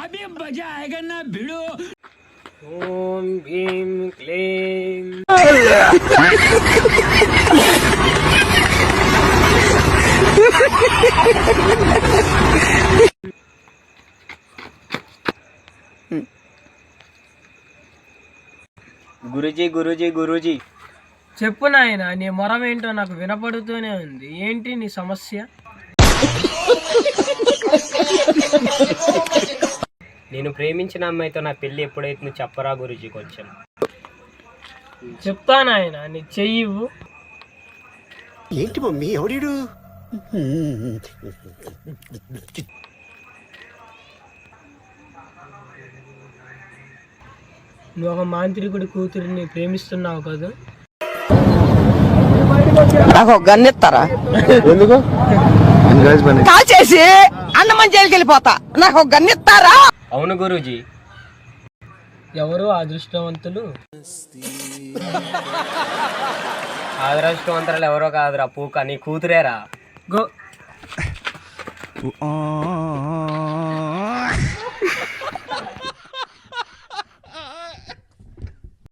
अभी मजा आएगा ना भिड़ो. ఓం భీం క్లీం. గురుజీ గురుజీ గురుజీ. చెప్పు నాయన, నీ మొరం ఏంటో నాకు వినపడుతూనే ఉంది. ఏంటి నీ సమస్య? నేను ప్రేమించిన అమ్మాయితో నా పెళ్ళి ఎప్పుడైతే నువ్వు చెప్పరా గురుజీ కొంచెం. చెప్తా నాయన, నీ చెయ్యివు. ఏంటి మమ్మీ ఎవడు? నువ్వు ఒక మాంత్రికుడి కూతురిని ప్రేమిస్తున్నావు కదా? నాకు ఒక గన్ ఇస్తారా? ఎందుకు కాల్ చేసి అన్నమని జైలుకి వెళ్ళిపోతా. నాకు ఒక గన్ ఇస్తారా? అవును గురూజీ. ఎవరు అదృష్టవంతులు? అదృష్టవంతులు ఎవరో కాదురా పూక, నీ కూతురేరా. గో